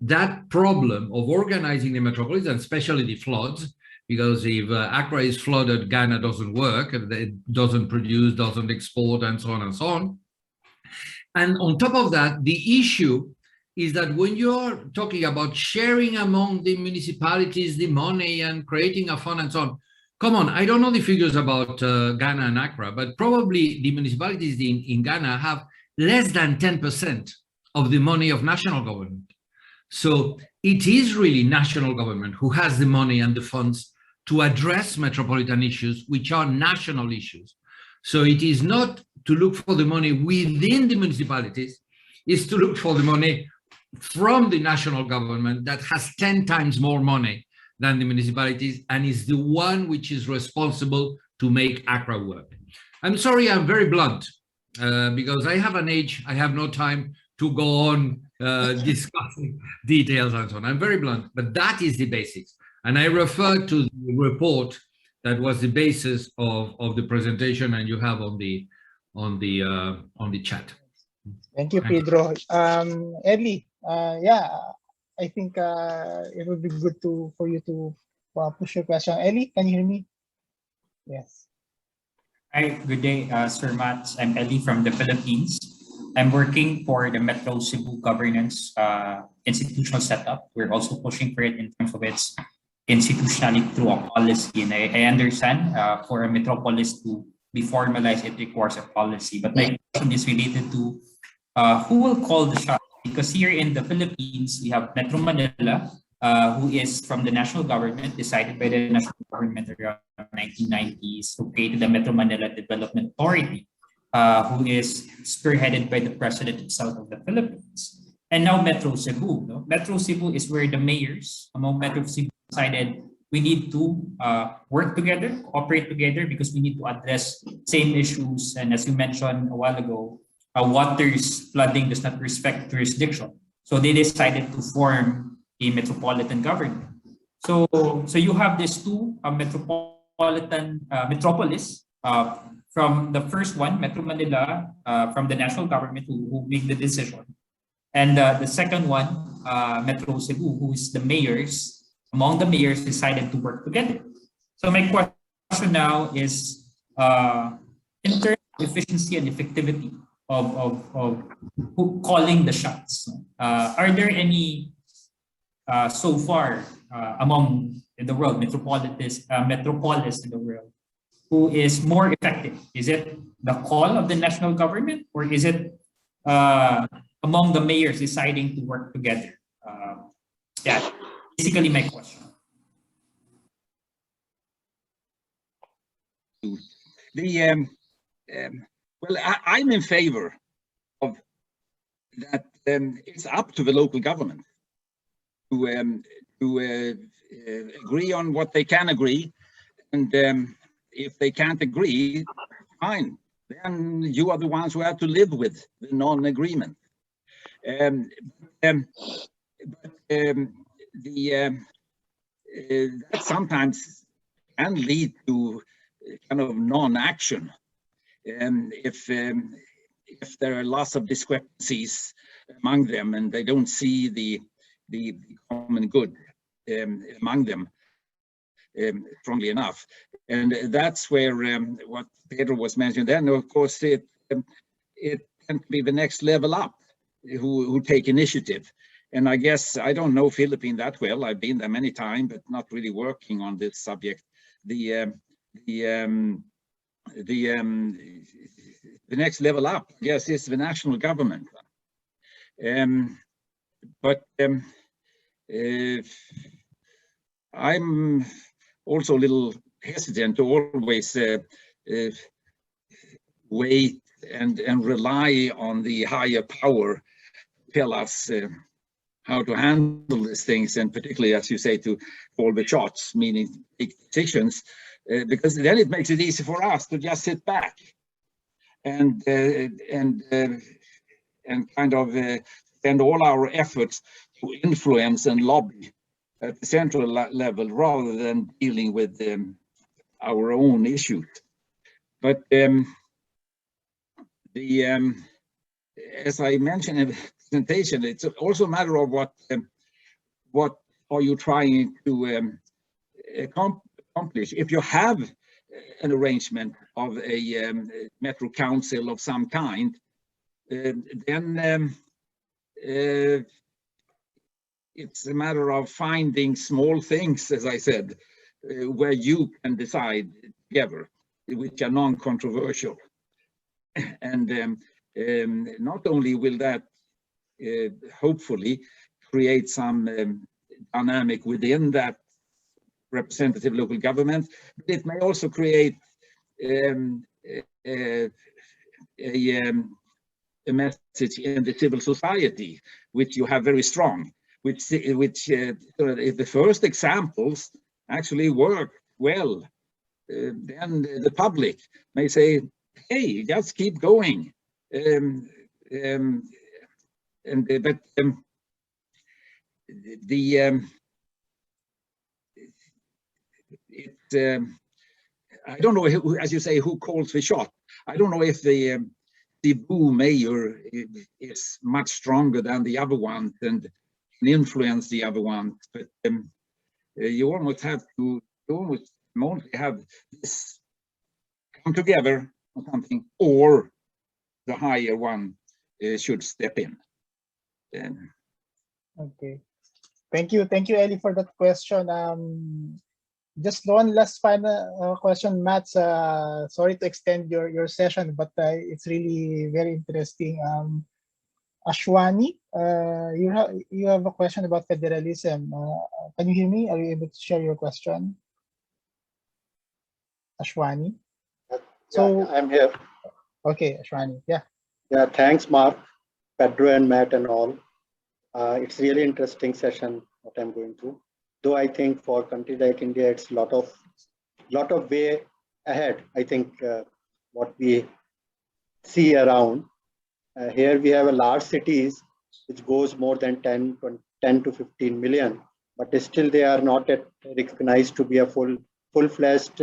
Speaker 10: that problem of organizing the metropolis, and especially the floods, because if Accra is flooded, Ghana doesn't work, it doesn't produce, doesn't export, and so on and so on. And on top of that, the issue is that when you're talking about sharing among the municipalities the money and creating a fund and so on, come on, I don't know the figures about Ghana and Accra, but probably the municipalities in Ghana have less than 10% of the money of national government. So it is really national government who has the money and the funds to address metropolitan issues, which are national issues. So it is not to look for the money within the municipalities, it's to look for the money from the national government that has 10 times more money than the municipalities and is the one which is responsible to make Accra work. I'm sorry, I'm very blunt because I have an age, I have no time to go on discussing details and so on. I'm very blunt, but that is the basics. And I refer to the report that was the basis of the presentation, and you have on the chat.
Speaker 1: Thank you, Pedro. Edley, yeah, I think it would be good for you to push your question. Ellie, can you hear me? Yes.
Speaker 11: Hi, good day, Sir Mats. I'm Ellie from the Philippines. I'm working for the Metro Cebu Governance institutional setup. We're also pushing for it in terms of its institutionality through a policy. And I understand for a metropolis to be formalized, it requires a policy. But my question is related to who will call the shots? Because here in the Philippines, we have Metro Manila, who is from the national government, decided by the national government around 1990s, who created the Metro Manila Development Authority, who is spearheaded by the president himself of the Philippines. And now Metro Cebu. No? Metro Cebu is where the mayors among Metro Cebu decided we need to work together, cooperate together, because we need to address same issues. And as you mentioned a while ago, water's flooding does not respect jurisdiction. So they decided to form a metropolitan government. So you have these two metropolitan metropolis. From the first one, Metro Manila, from the national government who make the decision. And the second one, Metro Cebu, who is the mayors, among the mayors decided to work together. So my question now is, in terms of efficiency and effectivity of who calling the shots, are there any so far among in the world, metropolis in the world, who is more effective? Is it the call of the national government, or is it among the mayors deciding to work together? Yeah, basically my question.
Speaker 2: Well, I'm in favor of that. It's up to the local government to agree on what they can agree, and if they can't agree, fine. Then you are the ones who have to live with the non-agreement. That sometimes can lead to kind of non-action. If there are lots of discrepancies among them and they don't see the common good among them strongly enough, and that's where what Pedro was mentioning. Then, of course, it can be the next level up who take initiative. And I guess I don't know Philippines that well. I've been there many times, but not really working on this subject. The next level up, yes, is the national government. But I'm also a little hesitant to always wait and rely on the higher power to tell us how to handle these things, and particularly, as you say, to call the shots, meaning take decisions, because then it makes it easy for us to just sit back and kind of spend all our efforts to influence and lobby at the central level rather than dealing with our own issues. But as I mentioned in the presentation, it's also a matter of what are you trying to accomplish. If you have an arrangement of a metro council of some kind, then it's a matter of finding small things, as I said, where you can decide together, which are non-controversial. And not only will that hopefully create some dynamic within that representative local government, but it may also create a message in the civil society, which you have very strong, which if the first examples actually work well, then the public may say, hey, just keep going. I don't know who, as you say, who calls the shot. I don't know if the Boo mayor is much stronger than the other one and can influence the other one, but you almost have to, have this come together or something, or the higher one should step in.
Speaker 1: Okay, thank you, Ellie, for that question. Just one last final question, Matt. Sorry to extend your session, but it's really very interesting. Ashwani, you have a question about federalism. Can you hear me? Are you able to share your question? Ashwani? So
Speaker 12: yeah, I'm here.
Speaker 1: Okay, Ashwani, yeah.
Speaker 12: Yeah, thanks, Mark, Pedro, and Matt, and all. It's really interesting session what I'm going through. Though I think for a country like India, it's lot of way ahead. I think what we see around here, we have a large cities which goes more than 10 to 15 million, but still they are not recognized to be a full-fledged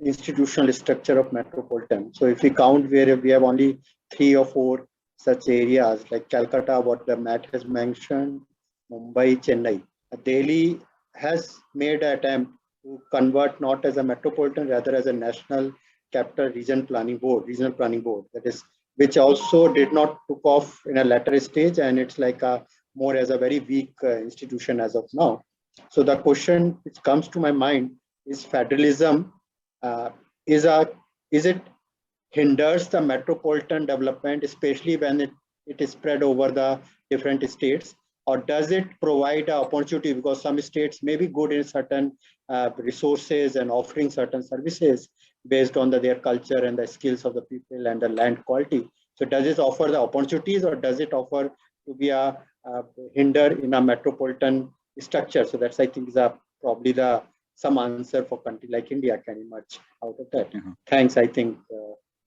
Speaker 12: institutional structure of metropolitan. So if we count where we have only 3 or 4 such areas like Calcutta, what the Matt has mentioned, Mumbai, Chennai, Delhi has made an attempt to convert not as a metropolitan, rather as a national capital regional planning board, that is, which also did not took off in a later stage, and it's like more as a very weak institution as of now. So the question which comes to my mind is federalism, is it hinders the metropolitan development, especially when it is spread over the different states, or does it provide an opportunity, because some states may be good in certain resources and offering certain services based on their culture and the skills of the people and the land quality. So does it offer the opportunities, or does it offer to be a hinder in a metropolitan structure? So that's, I think, is probably some answer for country like India can emerge out of that. Mm-hmm. Thanks. I think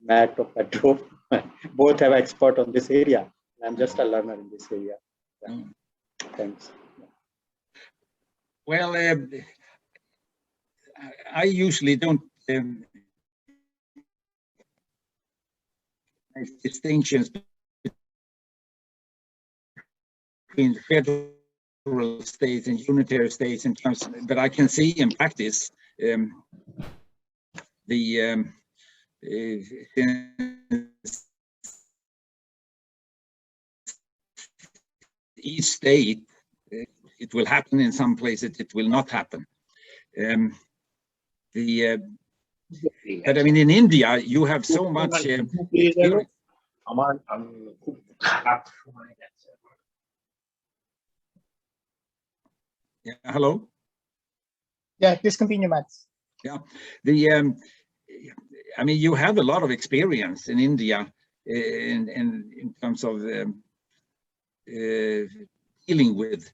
Speaker 12: Matt or Pedro both have expert on this area. I'm just a learner in this area. Yeah. Thanks.
Speaker 2: Well, I usually don't make distinctions between federal states and unitary states in terms, but I can see in practice each state, it will happen in some places, it will not happen. But I mean, in India, you have so much. Yeah, hello?
Speaker 1: Yeah, please continue, Matt.
Speaker 2: Yeah, I mean, you have a lot of experience in India in terms of dealing with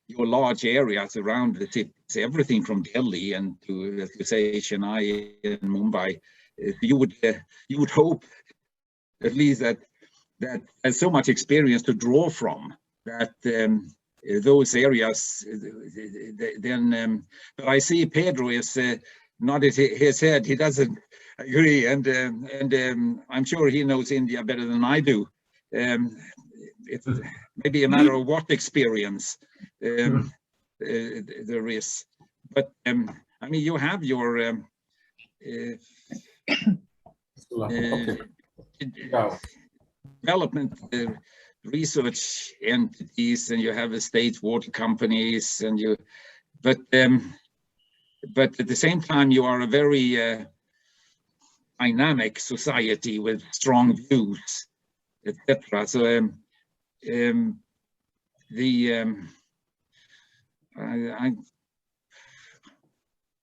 Speaker 2: your large areas around the cities, everything from Delhi and to, as you say, Chennai and Mumbai. You would hope at least that there's so much experience to draw from that those areas, then. But I see Pedro is nodded his head. He doesn't agree, and I'm sure he knows India better than I do. It's maybe a matter of what experience there is. But I mean, you have your development research entities, and you have state water companies, and you, but at the same time, you are a very dynamic society with strong views, etc. So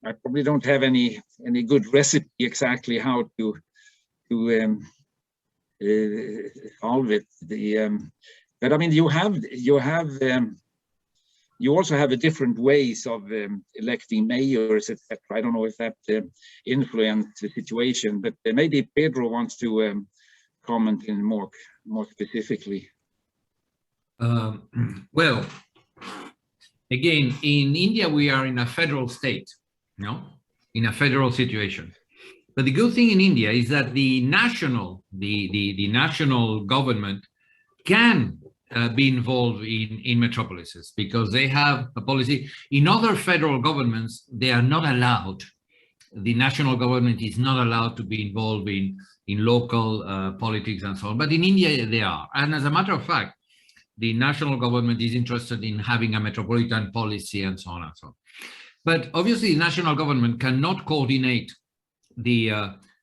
Speaker 2: I probably don't have any good recipe exactly how to solve it. But I mean, you also have a different ways of electing mayors, etc. I don't know if that influenced the situation, but maybe Pedro wants to comment in more specifically.
Speaker 10: Well, again, in India, we are in a federal state, in a federal situation. But the good thing in India is that the national government can be involved in metropolises, because they have a policy. In other federal governments, they are not allowed. The national government is not allowed to be involved in local politics and so on. But in India, they are. And as a matter of fact, the national government is interested in having a metropolitan policy and so on and so on. But obviously, the national government cannot coordinate the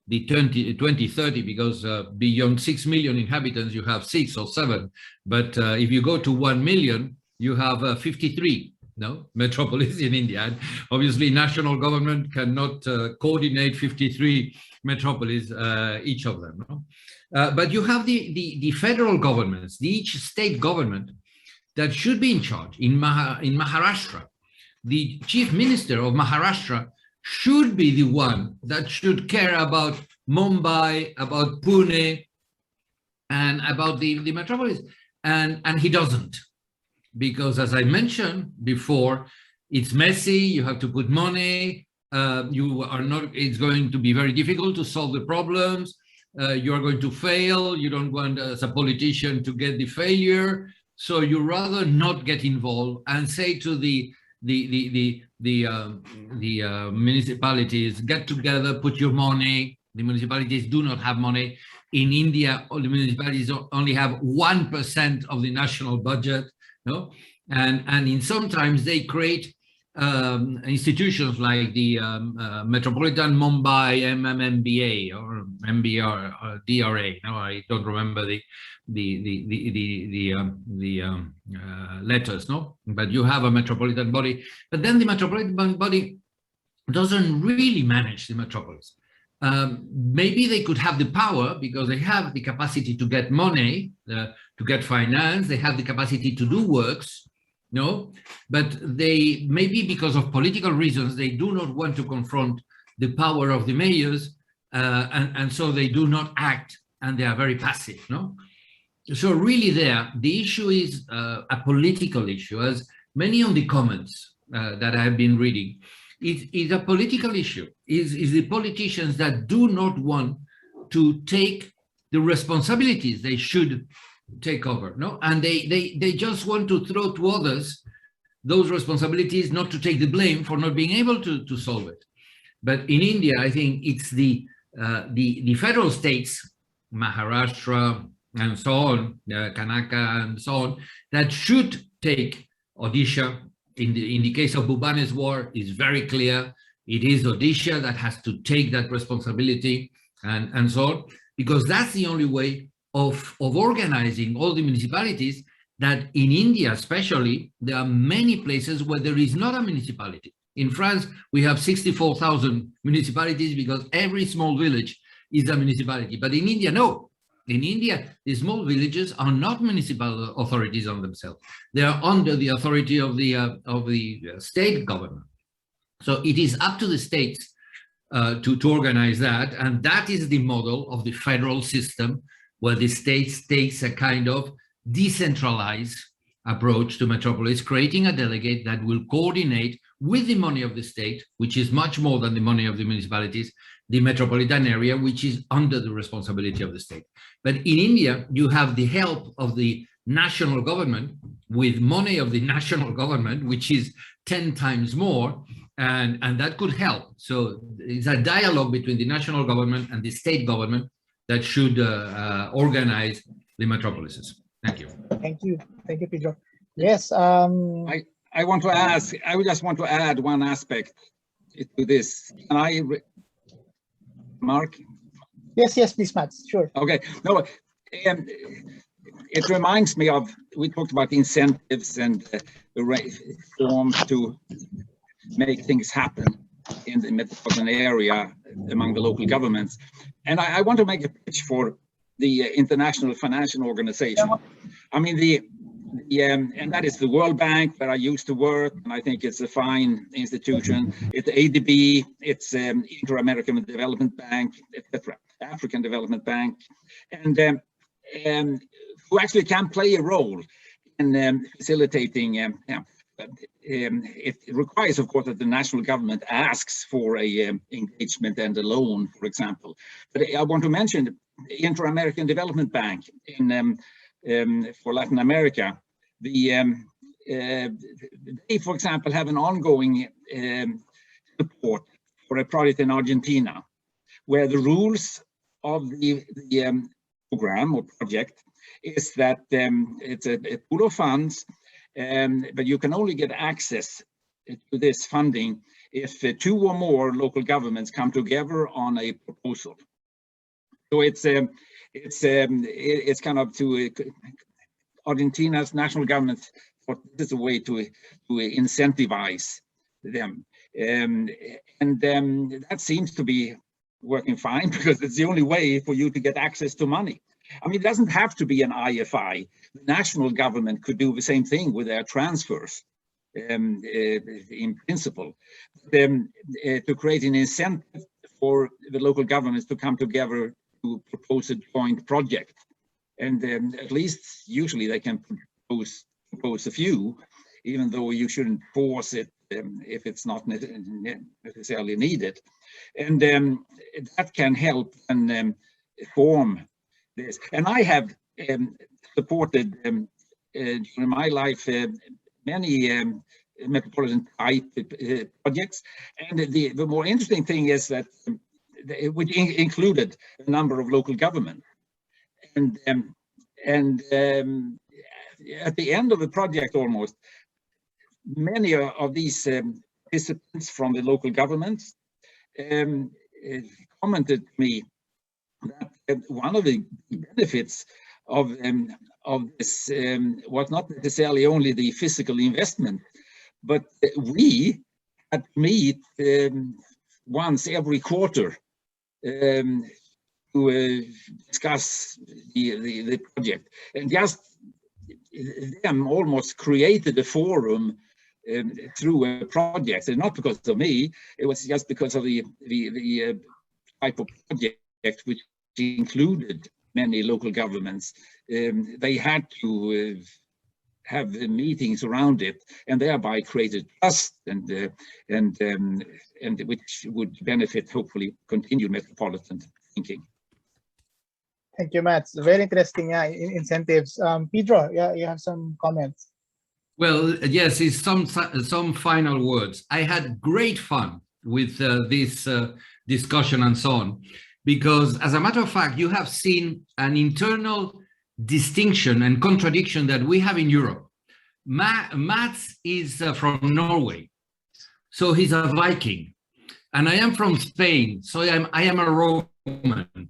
Speaker 10: 2030, because beyond 6 million inhabitants, you have 6 or 7. But if you go to 1 million, you have 53 metropolis in India. And obviously, national government cannot coordinate 53 metropolis, each of them. But you have the federal governments, each state government that should be in charge. In Maharashtra, the chief minister of Maharashtra should be the one that should care about Mumbai, about Pune, and about the metropolis. And he doesn't. Because as I mentioned before, it's messy, you have to put money, it's going to be very difficult to solve the problems, you're going to fail, you don't want as a politician to get the failure, so you rather not get involved and say to the municipalities, get together, put your money. The municipalities do not have money. In India, all the municipalities only have 1% of the national budget. And in sometimes they create institutions like the Metropolitan Mumbai MMMBA or MBR or DRA. I don't remember the letters, but you have a metropolitan body. But then the metropolitan body doesn't really manage the metropolis. Maybe they could have the power because they have the capacity to get money, to get finance, they have the capacity to do works, but they, maybe because of political reasons, they do not want to confront the power of the mayors, and so they do not act, and they are very passive, So really the issue is a political issue, as many of the comments that I have been reading, is a political issue, is the politicians that do not want to take the responsibilities they should take over, and they just want to throw to others those responsibilities, not to take the blame for not being able to solve it. But in India, I think it's the federal states, Maharashtra and so on, Karnataka and so on, that should take Odisha. In the case of Bhubaneswar, is very clear. It is Odisha that has to take that responsibility and so on, because that's the only way of organizing all the municipalities. That in India especially, there are many places where there is not a municipality. In France, we have 64,000 municipalities because every small village is a municipality. But in India, no. In India, the small villages are not municipal authorities on themselves. They are under the authority of the state government. So it is up to the states to organize that. And that is the model of the federal system, where the states takes a kind of decentralized approach to metropolis, creating a delegate that will coordinate with the money of the state, which is much more than the money of the municipalities, the metropolitan area, which is under the responsibility of the state. But in India, you have the help of the national government with money of the national government, which is 10 times more, and that could help. So it's a dialogue between the national government and the state government that should organize the metropolises. Thank you.
Speaker 1: Thank you, Pedro. Yes.
Speaker 2: I want to ask. I would just want to add one aspect to this. Can I, Mark?
Speaker 1: Yes, please, Matt. Sure.
Speaker 2: Okay. No, it reminds me of, we talked about incentives and the reforms to make things happen in the metropolitan area among the local governments. And I want to make a pitch for the International Financial Organization. I mean, and that is the World Bank, where I used to work, and I think it's a fine institution. It's ADB, it's Inter-American Development Bank, etc., African Development Bank, and who actually can play a role in facilitating. It requires, of course, that the national government asks for a engagement and a loan, for example. But I want to mention the Inter-American Development Bank for Latin America. They, for example, have an ongoing support for a project in Argentina, where the rules of the program or project is that it's a pool of funds, but you can only get access to this funding if 2 or more local governments come together on a proposal. So it's kind of to Argentina's national government. This is a way to incentivize them, and that seems to be working fine, because it's the only way for you to get access to money. I mean, it doesn't have to be an IFI. The national government could do the same thing with their transfers, in principle, to create an incentive for the local governments to come together to propose a joint project. And at least usually they can propose a few, even though you shouldn't force it if it's not necessarily needed. And that can help and form this. And I have supported during my life many metropolitan type projects. And the more interesting thing is that which included a number of local governments. And at the end of the project, almost, many of these participants from the local governments commented to me that one of the benefits of this was not necessarily only the physical investment, but we had to meet once every quarter to discuss the project, and just them almost created a forum through a project, and not because of me. It was just because of the type of project which included many local governments. They had to have meetings around it, and thereby created trust, and which would benefit, hopefully, continued metropolitan thinking.
Speaker 1: Thank you, Matt. Very interesting incentives. Pedro, you have some comments.
Speaker 10: Well, yes, it's some final words. I had great fun with this discussion and so on, because as a matter of fact, you have seen an internal distinction and contradiction that we have in Europe. Mats is from Norway, so he's a Viking, and I am from Spain, so I am a Roman.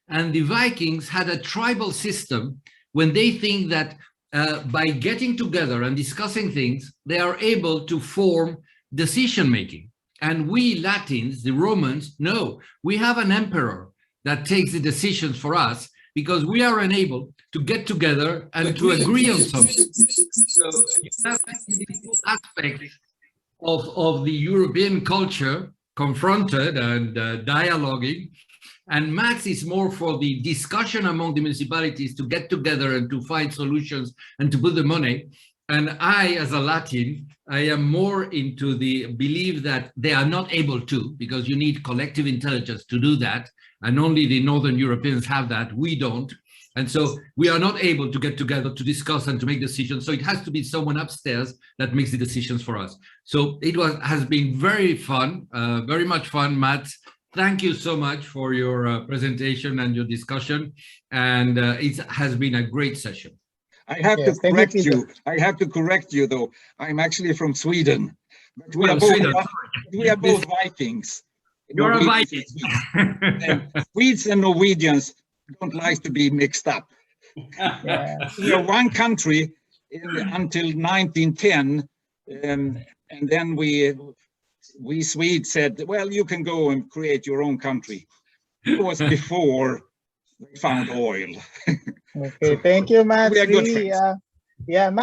Speaker 10: And the Vikings had a tribal system when they think that by getting together and discussing things, they are able to form decision-making. And we Latins, the Romans, no, we have an emperor that takes the decisions for us because we are unable to get together and to agree on something. So that's the two aspects of the European culture confronted and dialoguing. And Max is more for the discussion among the municipalities to get together and to find solutions and to put the money. And I, as a Latin, I am more into the belief that they are not able to, because you need collective intelligence to do that. And only the Northern Europeans have that, we don't. And so we are not able to get together to discuss and to make decisions. So it has to be someone upstairs that makes the decisions for us. So it has been very fun, very much fun, Matt. Thank you so much for your presentation and your discussion. And it has been a great session.
Speaker 2: I have to correct you. I have to correct you, though. I'm actually from Sweden. But we are both Vikings.
Speaker 10: You're a Viking.
Speaker 2: Swedes and Norwegians don't like to be mixed up. We are one country until 1910, and then we Swedes said, well, you can go and create your own country. It was before we found oil.
Speaker 1: Okay, thank you, Matt.
Speaker 2: We are good friends.
Speaker 1: Yeah, Matt.